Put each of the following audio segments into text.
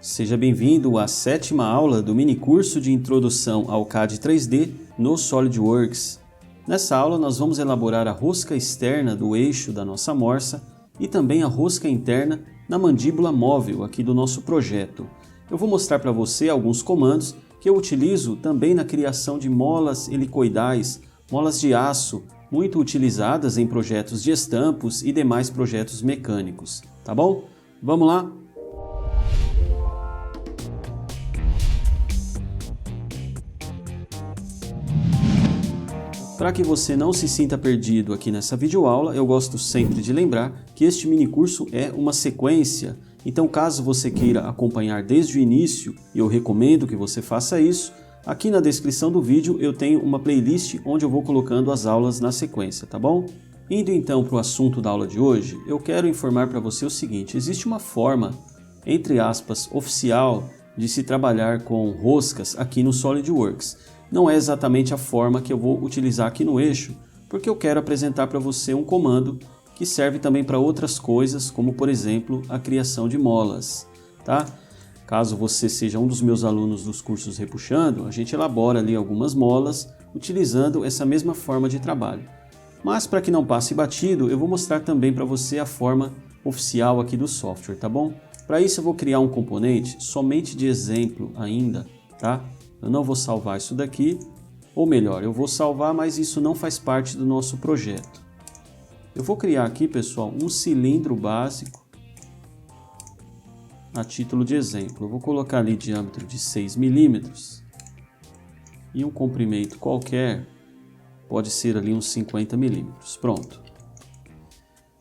Seja bem-vindo à 7ª aula do minicurso de Introdução ao CAD 3D no SolidWorks. Nessa aula nós vamos elaborar a rosca externa do eixo da nossa morsa e também a rosca interna na mandíbula móvel aqui do nosso projeto. Eu vou mostrar para você alguns comandos que eu utilizo também na criação de molas helicoidais, molas de aço, muito utilizadas em projetos de estampos e demais projetos mecânicos, tá bom? Vamos lá? Para que você não se sinta perdido aqui nessa videoaula, eu gosto sempre de lembrar que este minicurso é uma sequência. Então, caso você queira acompanhar desde o início, e eu recomendo que você faça isso, aqui na descrição do vídeo eu tenho uma playlist onde eu vou colocando as aulas na sequência, tá bom? Indo então para o assunto da aula de hoje, eu quero informar para você o seguinte: existe uma forma, entre aspas, oficial de se trabalhar com roscas aqui no SolidWorks. Não é exatamente a forma que eu vou utilizar aqui no eixo, porque eu quero apresentar para você um comando que serve também para outras coisas, como por exemplo a criação de molas, tá? Caso você seja um dos meus alunos dos cursos Repuxando, a gente elabora ali algumas molas utilizando essa mesma forma de trabalho. Mas para que não passe batido, eu vou mostrar também para você a forma oficial aqui do software, tá bom? Para isso eu vou criar um componente somente de exemplo ainda, tá? Eu não vou salvar isso daqui, ou melhor, eu vou salvar, mas isso não faz parte do nosso projeto. Eu vou criar aqui, pessoal, um cilindro básico a título de exemplo. Eu vou colocar ali diâmetro de 6 milímetros e um comprimento qualquer, pode ser ali uns 50 milímetros. Pronto.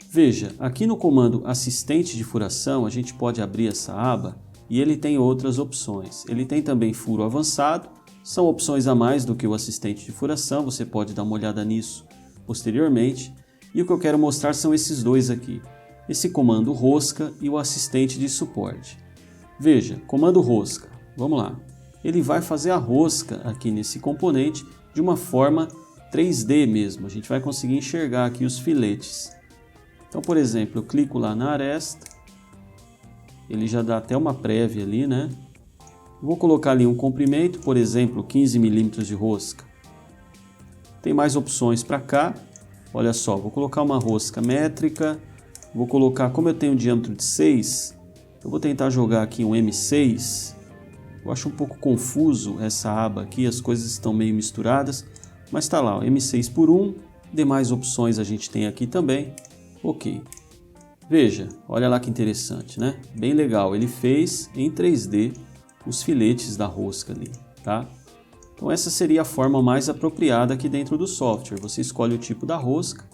Veja, aqui no comando assistente de furação, a gente pode abrir essa aba e ele tem outras opções. Ele tem também furo avançado, são opções a mais do que o assistente de furação, você pode dar uma olhada nisso posteriormente. E o que eu quero mostrar são esses dois aqui, esse comando rosca e o assistente de suporte. Veja, comando rosca, vamos lá. Ele vai fazer a rosca aqui nesse componente de uma forma 3D mesmo, a gente vai conseguir enxergar aqui os filetes. Então, por exemplo, eu clico lá na aresta, ele já dá até uma prévia ali, né? Vou colocar ali um comprimento, por exemplo, 15 milímetros de rosca. Tem mais opções para cá. Olha só, vou colocar uma rosca métrica. Vou colocar, como eu tenho um diâmetro de 6, eu vou tentar jogar aqui um M6. Eu acho um pouco confuso essa aba aqui, as coisas estão meio misturadas. Mas tá lá, ó, M6 por 1. Demais opções a gente tem aqui também. Ok. Veja, olha lá que interessante, né? Bem legal, ele fez em 3D os filetes da rosca ali, tá? Então essa seria a forma mais apropriada aqui dentro do software. Você escolhe o tipo da rosca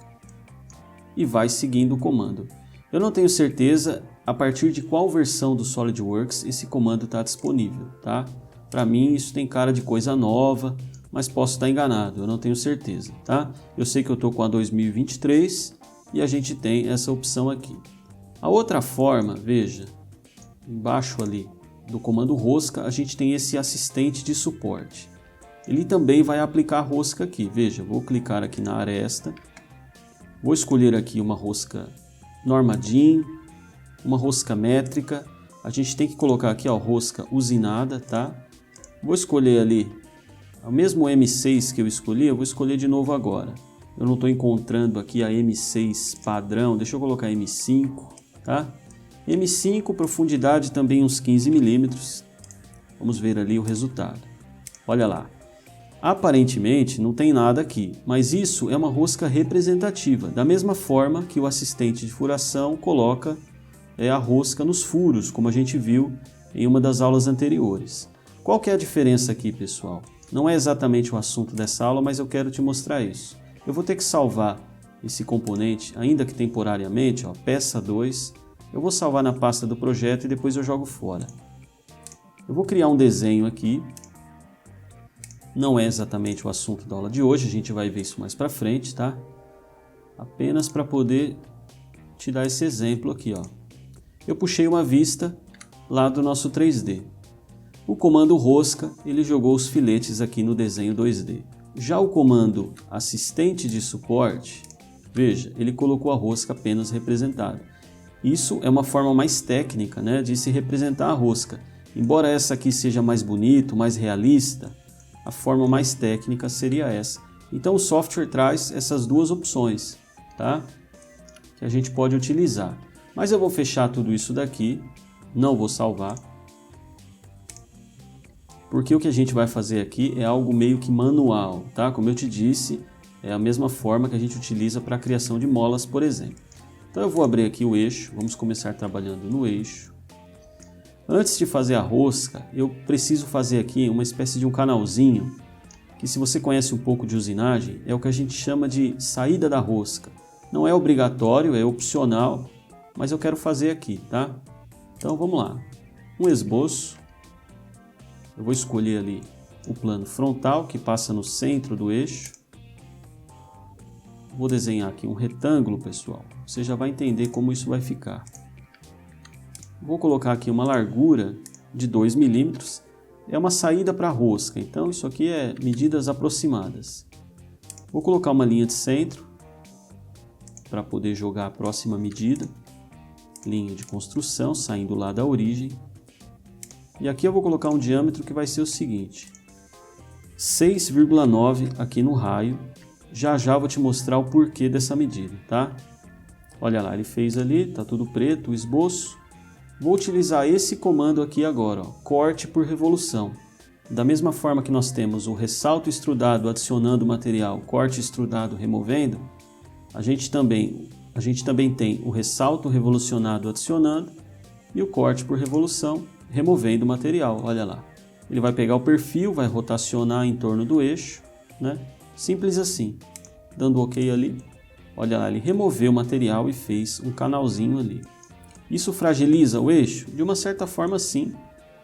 e vai seguindo o comando. Eu não tenho certeza a partir de qual versão do SolidWorks esse comando está disponível, tá? Para mim isso tem cara de coisa nova, mas posso estar enganado, eu não tenho certeza, tá? Eu sei que eu estou com a 2023 e a gente tem essa opção aqui. A outra forma, veja, embaixo ali do comando rosca, a gente tem esse assistente de suporte. Ele também vai aplicar a rosca aqui. Veja, vou clicar aqui na aresta, vou escolher aqui uma rosca Normadin, uma rosca métrica. A gente tem que colocar aqui, ó, rosca usinada, tá? Vou escolher ali o mesmo M6 que eu escolhi, eu vou escolher de novo agora. Eu não estou encontrando aqui a M6 padrão, deixa eu colocar M5, tá? M5, profundidade também uns 15 milímetros. Vamos ver ali o resultado. Olha lá. Aparentemente não tem nada aqui, mas isso é uma rosca representativa, da mesma forma que o assistente de furação coloca a rosca nos furos, como a gente viu em uma das aulas anteriores. Qual que é a diferença aqui, pessoal? Não é exatamente o assunto dessa aula, mas eu quero te mostrar isso. Eu vou ter que salvar esse componente, ainda que temporariamente, ó, peça 2. Eu vou salvar na pasta do projeto e depois eu jogo fora. Eu vou criar um desenho aqui. Não é exatamente o assunto da aula de hoje, a gente vai ver isso mais para frente, tá? Apenas para poder te dar esse exemplo aqui, ó. Eu puxei uma vista lá do nosso 3D. O comando rosca, ele jogou os filetes aqui no desenho 2D. Já o comando assistente de suporte, veja, ele colocou a rosca apenas representada. Isso é uma forma mais técnica, né, de se representar a rosca. Embora essa aqui seja mais bonito, mais realista, a forma mais técnica seria essa. Então o software traz essas duas opções, tá? Que a gente pode utilizar. Mas eu vou fechar tudo isso daqui, não vou salvar. Porque o que a gente vai fazer aqui é algo meio que manual, tá? Como eu te disse, é a mesma forma que a gente utiliza para a criação de molas, por exemplo. Então eu vou abrir aqui o eixo, vamos começar trabalhando no eixo. Antes de fazer a rosca, eu preciso fazer aqui uma espécie de um canalzinho, que se você conhece um pouco de usinagem, é o que a gente chama de saída da rosca. Não é obrigatório, é opcional, mas eu quero fazer aqui, tá? Então vamos lá. Um esboço. Eu vou escolher ali o plano frontal, que passa no centro do eixo. Vou desenhar aqui um retângulo, pessoal. Você já vai entender como isso vai ficar. Vou colocar aqui uma largura de 2 milímetros. É uma saída para a rosca, então isso aqui é medidas aproximadas. Vou colocar uma linha de centro para poder jogar a próxima medida. Linha de construção, saindo lá da origem. E aqui eu vou colocar um diâmetro que vai ser o seguinte. 6,9 aqui no raio. Já já vou te mostrar o porquê dessa medida, tá? Olha lá, ele fez ali, tá tudo preto, o esboço. Vou utilizar esse comando aqui agora, ó, corte por revolução. Da mesma forma que nós temos o ressalto extrudado adicionando material, corte extrudado removendo, a gente também tem o ressalto revolucionado adicionando e o corte por revolução removendo o material. Olha lá, ele vai pegar o perfil, vai rotacionar em torno do eixo, né? Simples assim, dando OK ali. Olha lá, ele removeu o material e fez um canalzinho ali. Isso fragiliza o eixo? De uma certa forma sim,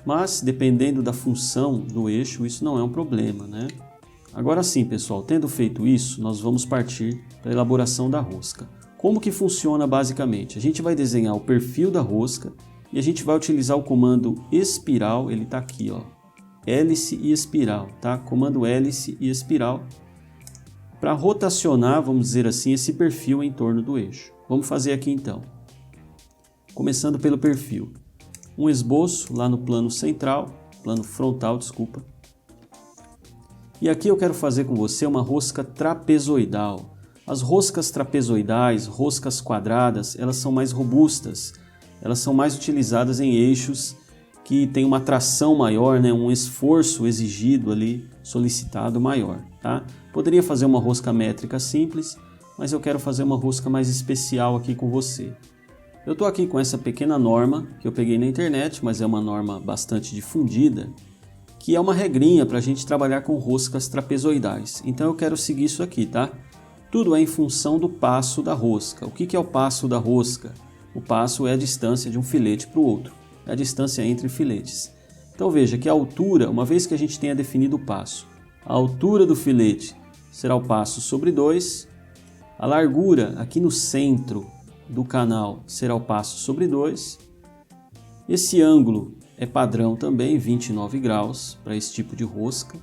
mas dependendo da função do eixo, isso não é um problema, né? Agora sim, pessoal, tendo feito isso, nós vamos partir para a elaboração da rosca. Como que funciona basicamente? A gente vai desenhar o perfil da rosca e a gente vai utilizar o comando espiral, ele está aqui, ó, hélice e espiral, tá? Comando hélice e espiral para rotacionar, vamos dizer assim, esse perfil em torno do eixo. Vamos fazer aqui então. Começando pelo perfil, um esboço lá no plano central, plano frontal, desculpa. E aqui eu quero fazer com você uma rosca trapezoidal. As roscas trapezoidais, roscas quadradas, elas são mais robustas, elas são mais utilizadas em eixos que têm uma tração maior, né? Um esforço exigido ali, solicitado maior, tá? Poderia fazer uma rosca métrica simples, mas eu quero fazer uma rosca mais especial aqui com você. Eu estou aqui com essa pequena norma que eu peguei na internet, mas é uma norma bastante difundida, que é uma regrinha para a gente trabalhar com roscas trapezoidais. Então eu quero seguir isso aqui, tá? Tudo é em função do passo da rosca. O que é o passo da rosca? O passo é a distância de um filete para o outro, é a distância entre filetes. Então veja que a altura, uma vez que a gente tenha definido o passo, a altura do filete será o passo sobre 2, a largura aqui no centro do canal será o passo sobre 2. Esse ângulo é padrão também, 29 graus para esse tipo de rosca.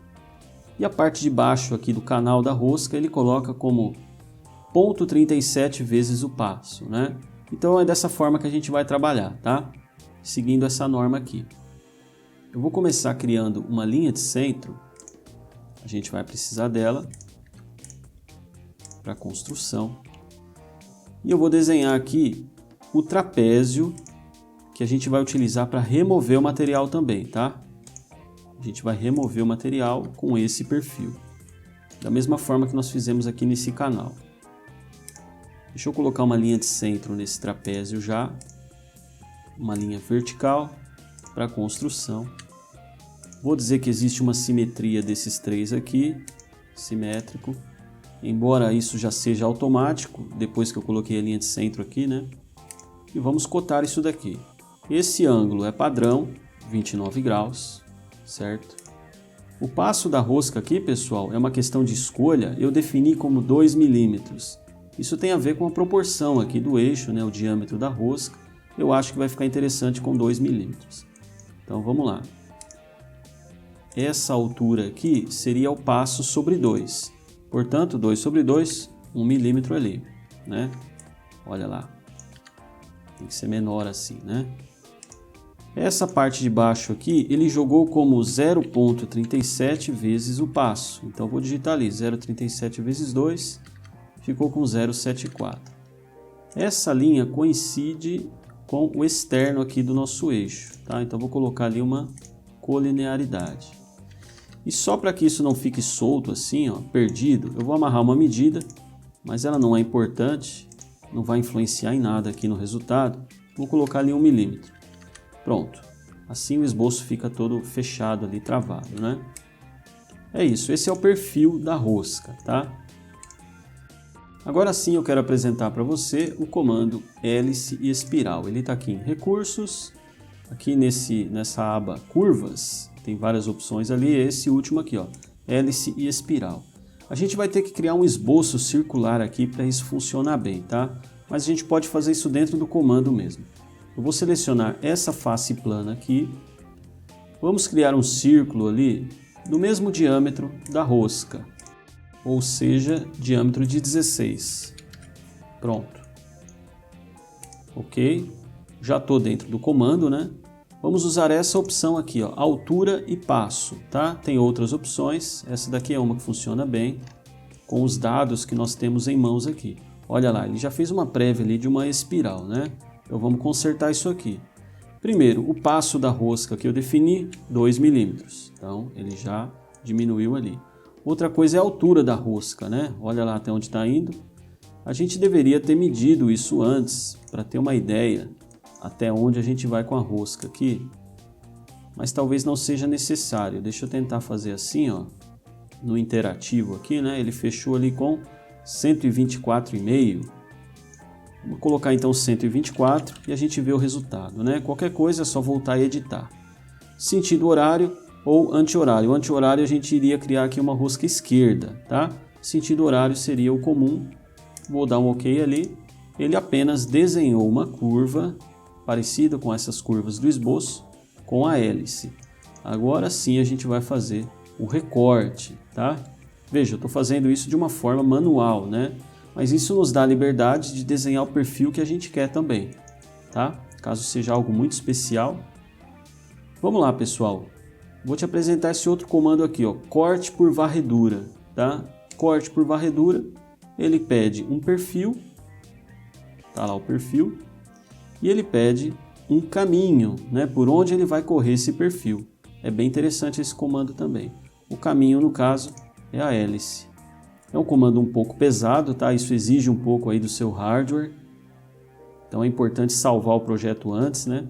E a parte de baixo aqui do canal da rosca ele coloca como 0,37 vezes o passo, né? Então é dessa forma que a gente vai trabalhar, tá? Seguindo essa norma aqui. Eu vou começar criando uma linha de centro. A gente vai precisar dela para construção. E eu vou desenhar aqui o trapézio que a gente vai utilizar para remover o material também, tá? A gente vai remover o material com esse perfil, da mesma forma que nós fizemos aqui nesse canal. Deixa eu colocar uma linha de centro nesse trapézio já, uma linha vertical para construção. Vou dizer que existe uma simetria desses três aqui, simétrico. Embora isso já seja automático, depois que eu coloquei a linha de centro aqui, né? E vamos cotar isso daqui. Esse ângulo é padrão, 29 graus, certo? O passo da rosca aqui, pessoal, é uma questão de escolha. Eu defini como 2 milímetros. Isso tem a ver com a proporção aqui do eixo, né? O diâmetro da rosca. Eu acho que vai ficar interessante com 2 milímetros. Então vamos lá. Essa altura aqui seria o passo sobre 2. Portanto, 2 sobre 2, 1 milímetro ali, né? Olha lá. Tem que ser menor assim, né? Essa parte de baixo aqui, ele jogou como 0,37 vezes o passo. Então, vou digitar ali, 0,37 vezes 2, ficou com 0,74. Essa linha coincide com o externo aqui do nosso eixo, tá? Então, vou colocar ali uma colinearidade. E só para que isso não fique solto assim, ó, perdido, eu vou amarrar uma medida, mas ela não é importante, não vai influenciar em nada aqui no resultado. Vou colocar ali 1 milímetro. Pronto. Assim o esboço fica todo fechado ali, travado, né? É isso, esse é o perfil da rosca, tá? Agora sim eu quero apresentar para você o comando hélice e espiral. Ele está aqui em recursos, aqui nessa aba curvas, tem várias opções ali, esse último aqui, ó, hélice e espiral. A gente vai ter que criar um esboço circular aqui para isso funcionar bem, tá? Mas a gente pode fazer isso dentro do comando mesmo. Eu vou selecionar essa face plana aqui, vamos criar um círculo ali do mesmo diâmetro da rosca, ou seja, diâmetro de 16. Pronto. Ok, já estou dentro do comando, né? Vamos usar essa opção aqui, ó, altura e passo, tá? Tem outras opções, essa daqui é uma que funciona bem, com os dados que nós temos em mãos aqui. Olha lá, ele já fez uma prévia ali de uma espiral, né? Então vamos consertar isso aqui. Primeiro, o passo da rosca que eu defini, 2 milímetros. Então ele já diminuiu ali. Outra coisa é a altura da rosca, né? Olha lá até onde está indo. A gente deveria ter medido isso antes, para ter uma ideia até onde a gente vai com a rosca aqui. Mas talvez não seja necessário. Deixa eu tentar fazer assim, ó, no interativo aqui, né? Ele fechou ali com 124,5. Vou colocar então 124 e a gente vê o resultado, né? Qualquer coisa é só voltar e editar. Sentido horário ou anti-horário. O anti-horário a gente iria criar aqui uma rosca esquerda, tá? Sentido horário seria o comum. Vou dar um OK ali. Ele apenas desenhou uma curva parecida com essas curvas do esboço com a hélice. Agora sim a gente vai fazer o recorte, tá? Veja, eu estou fazendo isso de uma forma manual, né? Mas isso nos dá a liberdade de desenhar o perfil que a gente quer também, tá? Caso seja algo muito especial. Vamos lá, pessoal. Vou te apresentar esse outro comando aqui, ó, corte por varredura, tá? Corte por varredura, ele pede um perfil, tá lá o perfil, e ele pede um caminho, né, por onde ele vai correr esse perfil. É bem interessante esse comando também. O caminho, no caso, é a hélice. É um comando um pouco pesado, tá? Isso exige um pouco aí do seu hardware. Então é importante salvar o projeto antes, né?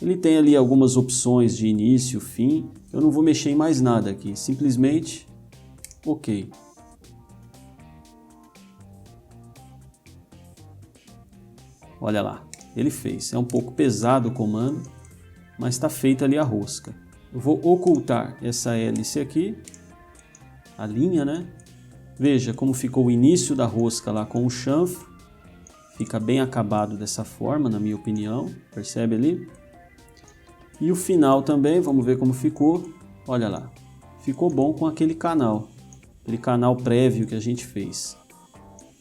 Ele tem ali algumas opções de início, fim. Eu não vou mexer em mais nada aqui, simplesmente OK. Olha lá, ele fez. É um pouco pesado o comando, mas está feita ali a rosca. Eu vou ocultar essa hélice aqui, a linha, né? Veja como ficou o início da rosca lá com o chanfro. Fica bem acabado dessa forma, na minha opinião. Percebe ali? E o final também, vamos ver como ficou. Olha lá. Ficou bom com aquele canal prévio que a gente fez.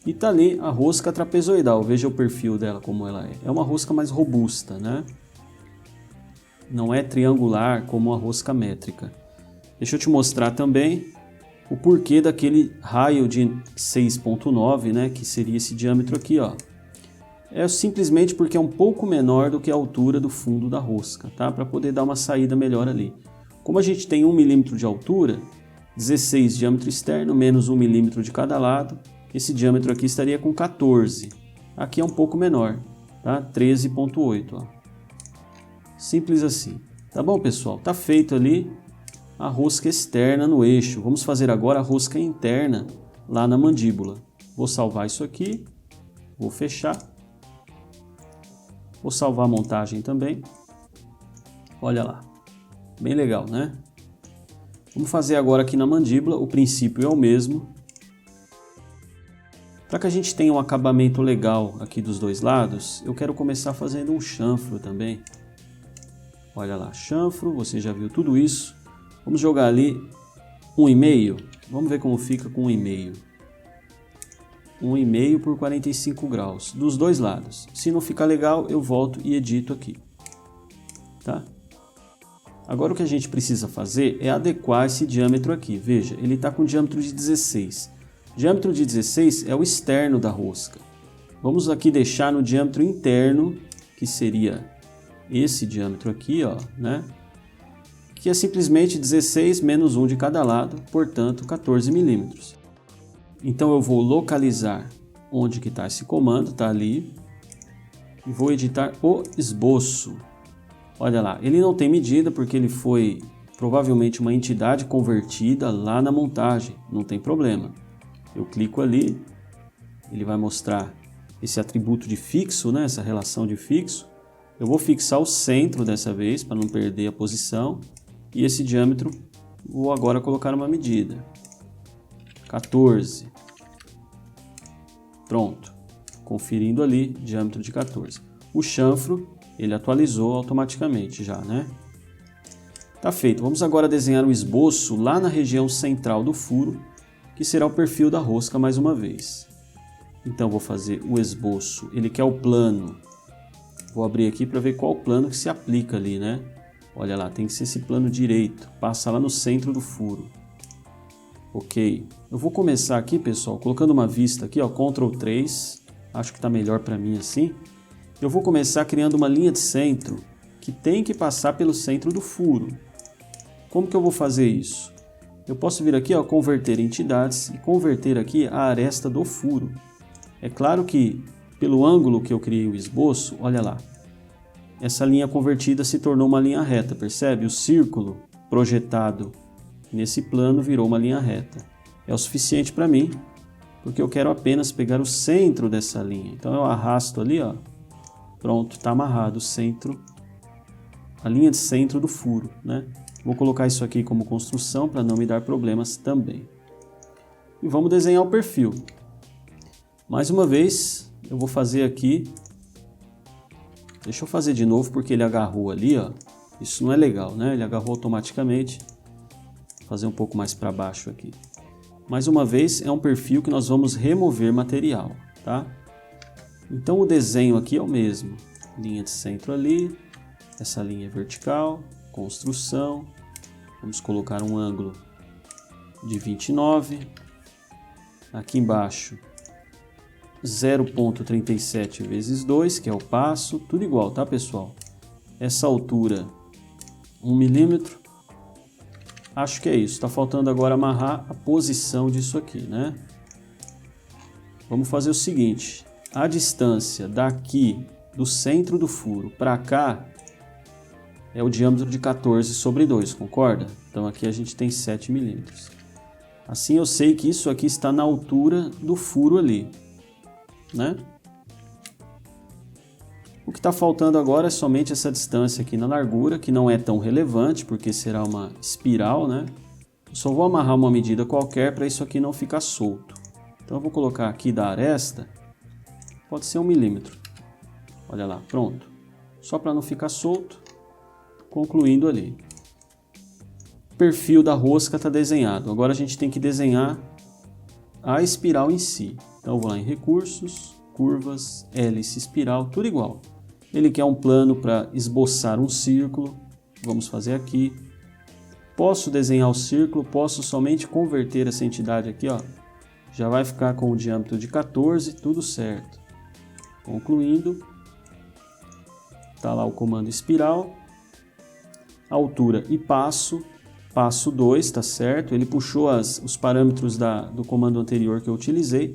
E tá ali a rosca trapezoidal. Veja o perfil dela como ela é. É uma rosca mais robusta, né? Não é triangular como a rosca métrica. Deixa eu te mostrar também o porquê daquele raio de 6,9, né, que seria esse diâmetro aqui, ó. É simplesmente porque é um pouco menor do que a altura do fundo da rosca, tá? Para poder dar uma saída melhor ali. Como a gente tem 1 milímetro de altura, 16 diâmetro externo menos 1 milímetro de cada lado, esse diâmetro aqui estaria com 14. Aqui é um pouco menor, tá? 13,8, ó. Simples assim. Tá bom, pessoal? Tá feito ali a rosca externa no eixo. Vamos fazer agora a rosca interna lá na mandíbula. Vou salvar isso aqui, vou fechar. Vou salvar a montagem também. Olha lá, bem legal, né? Vamos fazer agora aqui na mandíbula, o princípio é o mesmo. Para que a gente tenha um acabamento legal aqui dos dois lados, eu quero começar fazendo um chanfro também. Olha lá, chanfro, você já viu tudo isso. Vamos jogar ali 1,5. Vamos ver como fica com 1,5. 1,5 por 45 graus, dos dois lados. Se não ficar legal, eu volto e edito aqui. Tá? Agora o que a gente precisa fazer é adequar esse diâmetro aqui. Veja, ele está com diâmetro de 16. Diâmetro de 16 é o externo da rosca. Vamos aqui deixar no diâmetro interno, que seria esse diâmetro aqui, ó, né? Que é simplesmente 16 menos 1 de cada lado, portanto 14 milímetros. Então eu vou localizar onde que está esse comando, está ali, e vou editar o esboço. Olha lá, ele não tem medida porque ele foi provavelmente uma entidade convertida lá na montagem, não tem problema. Eu clico ali, ele vai mostrar esse atributo de fixo, né, essa relação de fixo. Eu vou fixar o centro dessa vez para não perder a posição. E esse diâmetro, vou agora colocar uma medida. 14. Pronto. Conferindo ali, diâmetro de 14. O chanfro, ele atualizou automaticamente já, né? Tá feito. Vamos agora desenhar o esboço lá na região central do furo, que será o perfil da rosca mais uma vez. Então vou fazer o esboço, ele quer o plano. Vou abrir aqui para ver qual plano que se aplica ali, né? Olha lá, tem que ser esse plano direito, passa lá no centro do furo. Ok. Eu vou começar aqui, pessoal, colocando uma vista aqui, ó, Ctrl 3. Acho que está melhor para mim assim. Eu vou começar criando uma linha de centro que tem que passar pelo centro do furo. Como que eu vou fazer isso? Eu posso vir aqui, ó, converter entidades e converter aqui a aresta do furo. É claro que pelo ângulo que eu criei o esboço, olha lá, essa linha convertida se tornou uma linha reta, percebe? O círculo projetado nesse plano virou uma linha reta. É o suficiente para mim, porque eu quero apenas pegar o centro dessa linha. Então eu arrasto ali, ó, pronto, está amarrado o centro, a linha de centro do furo, né? Vou colocar isso aqui como construção para não me dar problemas também. E vamos desenhar o perfil. Mais uma vez, eu vou fazer aqui. Deixa eu fazer de novo porque ele agarrou ali, ó. Isso não é legal, né? Ele agarrou automaticamente. Vou fazer um pouco mais para baixo aqui. Mais uma vez, é um perfil que nós vamos remover material, tá? Então o desenho aqui é o mesmo. Linha de centro ali. Essa linha é vertical. Construção. Vamos colocar um ângulo de 29. Aqui embaixo 0,37 vezes 2, que é o passo, tudo igual, tá, pessoal? Essa altura 1 milímetro. Acho que é isso. Está faltando agora amarrar a posição disso aqui, né? Vamos fazer o seguinte. A distância daqui do centro do furo para cá é o diâmetro de 14 sobre 2, concorda? Então aqui a gente tem 7 milímetros. Assim eu sei que isso aqui está na altura do furo ali, né? O que está faltando agora é somente essa distância aqui na largura, que não é tão relevante, porque será uma espiral, né? Eu só vou amarrar uma medida qualquer para isso aqui não ficar solto. Então eu vou colocar aqui da aresta, pode ser 1 milímetro. Olha lá, pronto. Só para não ficar solto, concluindo ali. O perfil da rosca está desenhado. Agora a gente tem que desenhar a espiral em si. Então eu vou lá em recursos, curvas, hélice, espiral, tudo igual. Ele quer um plano para esboçar um círculo. Vamos fazer aqui. Posso desenhar o círculo, posso somente converter essa entidade aqui, ó. Já vai ficar com o diâmetro de 14, tudo certo. Concluindo. Tá lá o comando espiral. Altura e passo. Passo 2, tá certo? Ele puxou os parâmetros do comando anterior que eu utilizei.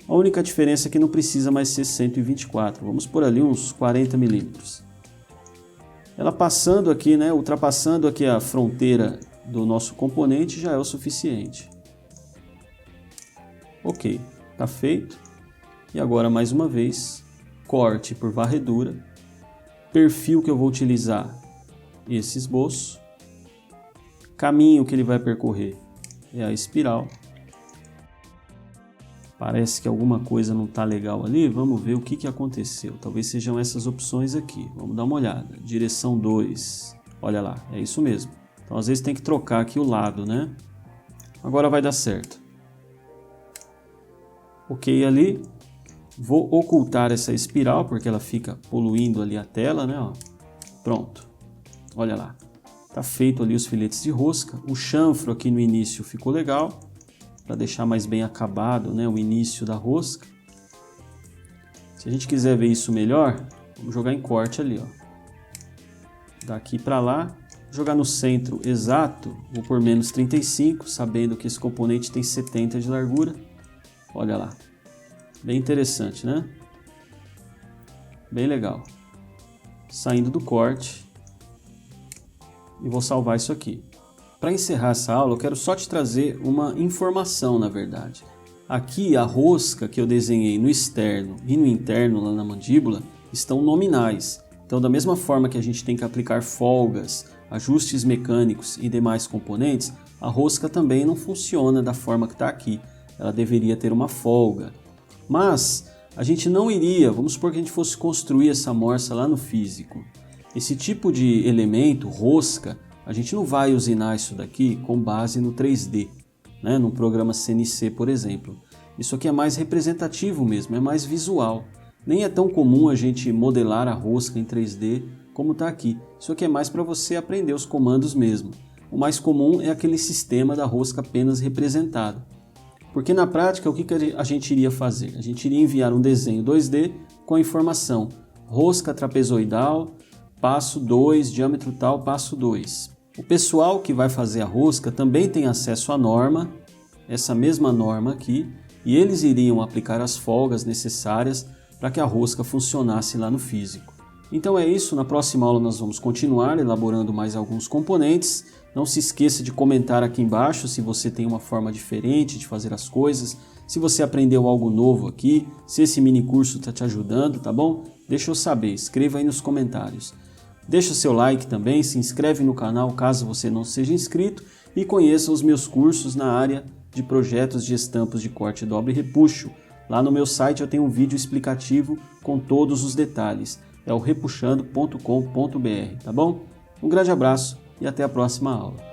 A única diferença é que não precisa mais ser 124. Vamos por ali uns 40 milímetros. Ela passando aqui, né? Ultrapassando aqui a fronteira do nosso componente já é o suficiente. Ok, tá feito. E agora mais uma vez, corte por varredura. Perfil que eu vou utilizar, esse esboço. Caminho que ele vai percorrer é a espiral. Parece que alguma coisa não está legal ali. Vamos ver o que aconteceu. Talvez sejam essas opções aqui. Vamos dar uma olhada. Direção 2. Olha lá, é isso mesmo. Então às vezes tem que trocar aqui o lado, né? Agora vai dar certo. Ok ali. Vou ocultar essa espiral porque ela fica poluindo ali a tela, né? Ó. Pronto. Olha lá. Tá feito ali os filetes de rosca. O chanfro aqui no início ficou legal, para deixar mais bem acabado, né, o início da rosca. Se a gente quiser ver isso melhor, vamos jogar em corte ali, ó. Daqui para lá, jogar no centro exato, vou por menos 35, sabendo que esse componente tem 70 de largura. Olha lá, bem interessante, né? Bem legal. Saindo do corte, e vou salvar isso aqui. Para encerrar essa aula, eu quero só te trazer uma informação, na verdade. Aqui a rosca que eu desenhei no externo e no interno, lá na mandíbula, estão nominais. Então, da mesma forma que a gente tem que aplicar folgas, ajustes mecânicos e demais componentes, a rosca também não funciona da forma que está aqui. Ela deveria ter uma folga. Mas a gente não iria, vamos supor que a gente fosse construir essa morsa lá no físico. Esse tipo de elemento, rosca, a gente não vai usinar isso daqui com base no 3D, né? No programa CNC, por exemplo. Isso aqui é mais representativo mesmo, é mais visual. Nem é tão comum a gente modelar a rosca em 3D como está aqui. Isso aqui é mais para você aprender os comandos mesmo. O mais comum é aquele sistema da rosca apenas representada. Porque na prática, o que a gente iria fazer? A gente iria enviar um desenho 2D com a informação rosca trapezoidal, passo 2, diâmetro tal, passo 2. O pessoal que vai fazer a rosca também tem acesso à norma, essa mesma norma aqui, e eles iriam aplicar as folgas necessárias para que a rosca funcionasse lá no físico. Então é isso, na próxima aula nós vamos continuar elaborando mais alguns componentes. Não se esqueça de comentar aqui embaixo se você tem uma forma diferente de fazer as coisas, se você aprendeu algo novo aqui, se esse mini curso está te ajudando, tá bom? Deixa eu saber, escreva aí nos comentários. Deixa o seu like também, se inscreve no canal caso você não seja inscrito e conheça os meus cursos na área de projetos de estampas de corte, dobra e repuxo. Lá no meu site eu tenho um vídeo explicativo com todos os detalhes. É o repuxando.com.br, tá bom? Um grande abraço e até a próxima aula.